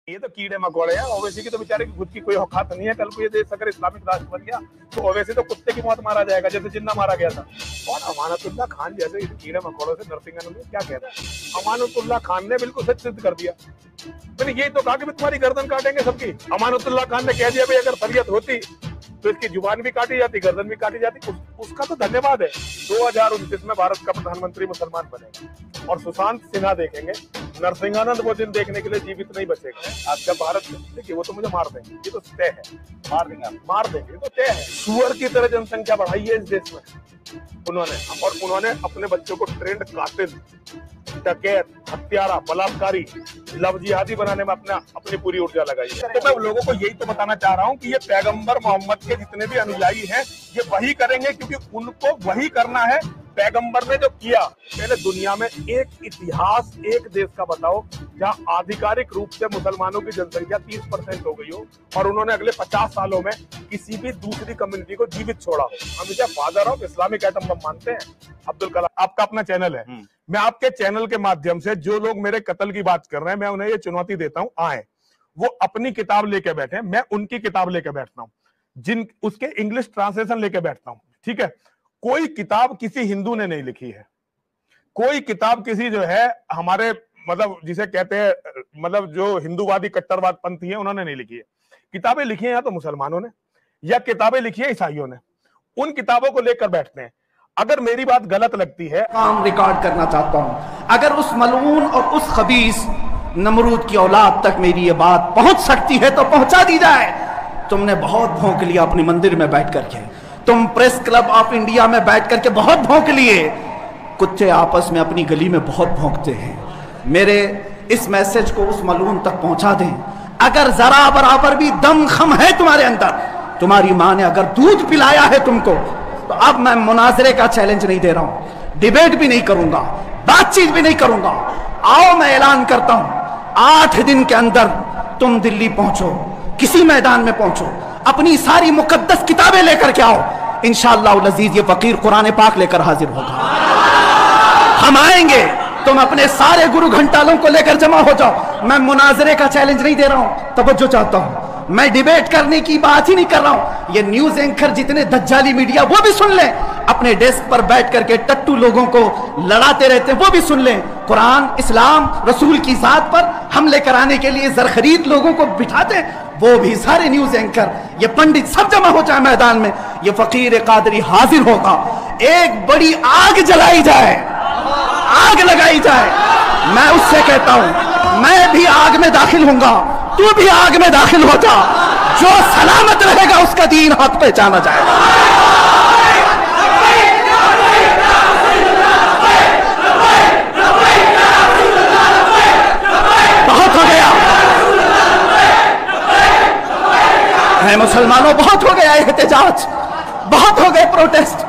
ये तो कीड़े मकोड़े हैं। ओवैसी की तो बेचारे की खुद की कोई औकात नहीं है। कल को ये देश अगर इस्लामिक राष्ट्र बन गया तो ओवैसी तो कुत्ते की मौत मारा जाएगा, जैसे जिन्ना मारा गया था। और अमानतुल्लाह खान जैसे कीड़े मकोड़ों से नरसिंहानंद क्या कह रहा है? अमानतुल्लाह खान ने बिल्कुल सच सिद्ध कर दिया। मैंने यही तो कहा कि तुम्हारी गर्दन काटेंगे सबकी। अमानतुल्लाह खान ने कह दिया भाई अगर शरीयत होती तो इसकी जुबान भी काटी जाती, गर्दन भी काटी जाती। उसका तो धन्यवाद है। 2029 में भारत का प्रधानमंत्री मुसलमान बनेगा और सुशांत सिन्हा देखेंगे। नरसिंहानंद वो दिन देखने के लिए जीवित नहीं बचेगा। आज जब भारत देखिए वो तो मुझे मार देंगे, ये तो तय है। मार देंगे, ये तो तय है। सुअर की तरह जनसंख्या बढ़ाई है इस देश में उन्होंने अपने बच्चों को ट्रेंड कातिल, डकैत, हत्यारा, बलात्कारी, लव जिहादी बनाने में अपनी पूरी ऊर्जा लगाई है। तो मैं लोगों को यही तो बताना चाह रहा हूँ कि ये पैगंबर मोहम्मद के जितने भी अनुयायी हैं ये वही करेंगे, क्योंकि उनको वही करना है पैगंबर ने जो किया। पहले दुनिया में एक इतिहास एक देश का बताओ जहां आधिकारिक रूप से मुसलमानों की जनसंख्या 30% हो गई हो और उन्होंने अगले 50 सालों में किसी भी दूसरी कम्युनिटी को जीवित छोड़ा हो। हम इसे father of Islamic atom bomb मानते हैं। अब्दुल कलाम आपका अपना चैनल है। मैं आपके चैनल के माध्यम से जो लोग मेरे कत्ल की बात कर रहे हैं मैं उन्हें ये चुनौती देता हूं, आए वो अपनी किताब लेके बैठे, मैं उनकी किताब लेके बैठता हूं, उसके इंग्लिश ट्रांसलेशन लेके बैठता हूं। ठीक है, कोई किताब किसी हिंदू ने नहीं लिखी है, कोई किताब किसी जो है हमारे मतलब जिसे कहते हैं मतलब जो हिंदूवादी कट्टरवाद पंथी है उन्होंने नहीं लिखी है। किताबें लिखी है या तो मुसलमानों ने या किताबें लिखी है ईसाइयों ने। उन किताबों को लेकर बैठते हैं। अगर मेरी बात गलत लगती है, काम रिकॉर्ड करना चाहता हूं, अगर उस मलऊन और उस खबीस नमरूद की औलाद तक मेरी ये बात पहुंच सकती है तो पहुंचा दी जाए। तुमने बहुत भौंक लिया अपने मंदिर में बैठ करके, तुम प्रेस क्लब ऑफ इंडिया में बैठ करके बहुत भौंक लिए। कुत्ते आपस में अपनी गली में बहुत भौंकते हैं। मेरे इस मैसेज को उस मलून तक पहुंचा दें। अगर जरा बराबर भी दम खम है तुम्हारे अंदर, तुम्हारी मां ने अगर दूध पिलाया है तुमको, तो अब मैं मुनाजरे का चैलेंज नहीं दे रहा हूं, डिबेट भी नहीं करूंगा, बातचीत भी नहीं करूंगा। आओ मैं ऐलान करता हूं 8 दिन के अंदर तुम दिल्ली पहुंचो, किसी मैदान में पहुंचो, अपनी सारी मुकद्दस किताबें लेकर के आओ। इंशाअल्लाह अज़ीज ये फकीर कुरान पाक लेकर हाजिर होगा। हम आएंगे, तुम अपने सारे गुरु घंटालों को लेकर जमा हो जाओ। मैं मुनाजरे का चैलेंज नहीं दे रहा हूं, तवज्जो चाहता हूं। मैं डिबेट करने की बात ही नहीं कर रहा हूं। ये न्यूज एंकर जितने दज्जाली मीडिया वो भी सुन लें, अपने डेस्क पर बैठ करके टट्टू लोगों को लड़ाते रहते हैं वो भी सुन लें। कुरान, इस्लाम, रसूल की जात पर हमले कराने के लिए जरखरीद लोगों को बिठाते हैं, वो भी सारे न्यूज एंकर, ये पंडित सब जमा हो जाए मैदान में। ये फकीर कादरी हाजिर होगा। एक बड़ी आग जलाई जाए, आग लगाई जाए। मैं उससे कहता हूं मैं भी आग में दाखिल होऊंगा, तू भी आग में दाखिल हो जा। जो सलामत रहेगा उसका दीन हक पहचाना जाएगा। बहुत हो गया है मुसलमानों, बहुत हो गया एहतजाज, बहुत हो गए प्रोटेस्ट,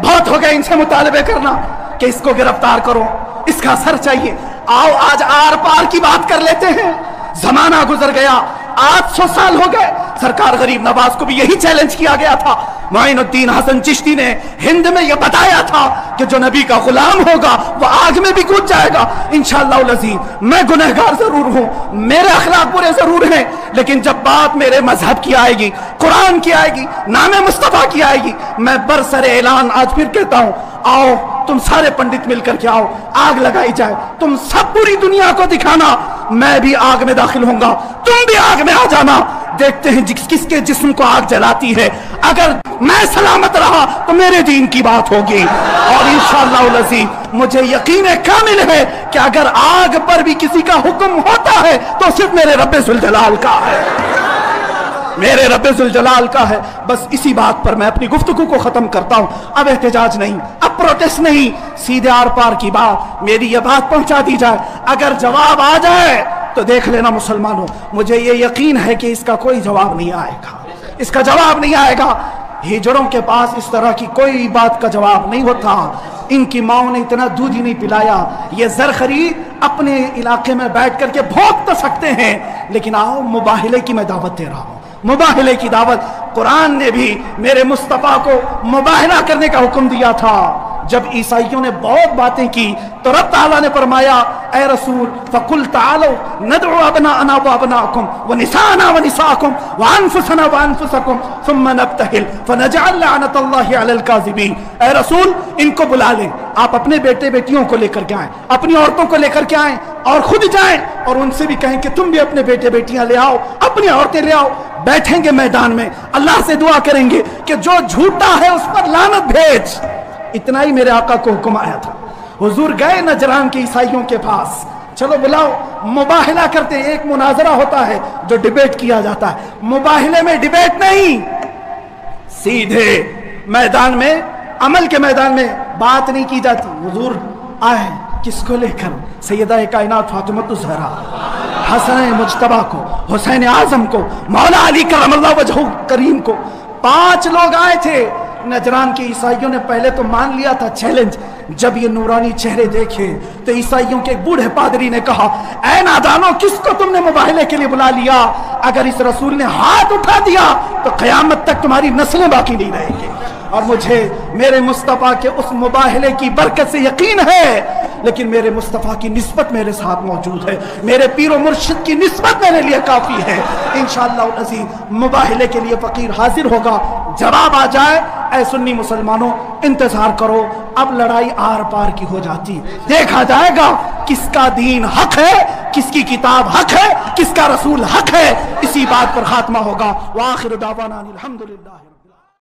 बहुत हो गए इनसे मुतालबे करना कि इसको गिरफ्तार करो, इसका असर चाहिए। आओ आज आर पार की बात कर लेते हैं। जमाना गुजर गया, 800 साल हो गए। सरकार गरीब नवाज को भी यही चैलेंज किया गया था। मोइनुद्दीन हसन चिश्ती ने हिंद में यह बताया था कि जो नबी का गुलाम होगा वो आग में भी कूद जाएगा। इंशाअल्लाह अज़ीज़ मैं गुनहगार जरूर हूं, मेरे अखलाक बुरे जरूर हैं, लेकिन जब बात मेरे मजहब की आएगी, कुरान की आएगी, नामे मुस्तफा की आएगी, मैं बरसरे ऐलान आज फिर कहता हूं, आओ तुम सारे पंडित मिलकर के आओ, आग लगाई जाए। तुम सब पूरी दुनिया को दिखाना मैं भी आग में दाखिल होऊंगा, तुम भी आग में आ जाना। देखते हैं किसके जिस्म को आग जलाती है। अगर मैं सलामत रहा तो मेरे दीन की बात होगी। और इंशाअल्लाह अज़ीज़ मुझे यकीन कामिल है कि अगर आग पर भी किसी का हुक्म होता है तो सिर्फ मेरे रब्बे जुल जलाल का है, मेरे रब्बे जुल जलाल का है। बस इसी बात पर मैं अपनी गुफ्तगू को खत्म करता हूं। अब एहतजाज नहीं, अब प्रोटेस्ट नहीं, सीधे आर पार की बात, मेरी ये बात पहुंचा दी जाए। अगर जवाब आ जाए तो देख लेना मुसलमानों, मुझे ये यकीन है कि इसका कोई जवाब नहीं आएगा, इसका जवाब नहीं आएगा। हिजड़ों के पास इस तरह की कोई बात का जवाब नहीं होता। इनकी माओ ने इतना दूध ही नहीं पिलाया। ये जरखरी अपने इलाके में बैठ करके भोग तो सकते हैं, लेकिन आओ मुबाहिले की मैं दावत दे रहा हूं, मुबाहिले की दावत। कुरान ने भी मेरे मुस्तफा को मुबाहिला करने का हुक्म दिया था। جب عیسائیوں نے بہت باتیں کی تو رب تعالیٰ نے فرمایا اے رسول فقل تعالوا ندعو ابناءنا وابناءکم ونساءنا ونساءکم وانفسنا وانفسکم ثم نبتہل فنجعل لعنت اللہ علی الکاذبین. اے رسول ان کو بلا لیں, آپ اپنے بیٹے بیٹیوں کو لے کر کے آئیں, اپنی عورتوں کو لے کر کے آئیں اور خود جائیں اور ان سے بھی کہیں کہ تم بھی اپنے بیٹے بیٹیاں لے آؤ, اپنی عورتیں لے آؤ. بیٹھیں گے میدان میں, اللہ سے دعا کریں گے کہ جو جھوٹا ہے اس پر لعنت بھیج. اتنا ہی میرے آقا کو حکم آیا تھا. حضور گئے نجران کے عیسائیوں کے پاس, چلو بلاؤ, مباہلہ کرتے. ایک مناظرہ ہوتا ہے جو ڈیبیٹ کیا جاتا ہے, مباہلے میں ڈیبیٹ نہیں, سیدھے میدان میں, عمل کے میدان میں بات نہیں کی جاتی. حضور آئے کس کو لے کر؟ سیدہ کائنات فاطمہ الزہرا, حسن مجتبیٰ کو, حسین اعظم کو, مولا علی کرم اللہ وجہہ کریم کو. 5 لوگ آئے تھے. نجران کے عیسائیوں نے پہلے تو مان لیا تھا چیلنج. جب یہ نورانی چہرے دیکھے تو عیسائیوں کے ایک بوڑھے پادری نے کہا اے نادانو, کس کو تم نے مباہلے کے لیے بلا لیا؟ اگر اس رسول نے ہاتھ اٹھا دیا تو قیامت تک تمہاری نسلیں باقی نہیں رہیں گی. اور مجھے میرے مصطفیٰ کے اس مباہلے کی برکت سے یقین ہے, لیکن میرے مصطفیٰ کی نسبت میرے ساتھ موجود ہے, میرے پیر و مرشد کی نسبت میرے لیے کافی ہے. انشاءاللہ العزیز مباہلے کے لیے فقیر حاضر ہوگا. جواب آ جائے اے سنی مسلمانوں انتظار کرو, اب لڑائی آر پار کی ہو جاتی, دیکھا جائے گا کس کا دین حق ہے, کس کی کتاب حق ہے, کس کا رسول حق ہے. اسی بات پر خاتمہ ہوگا. وآخر دعوانا الحمدللہ.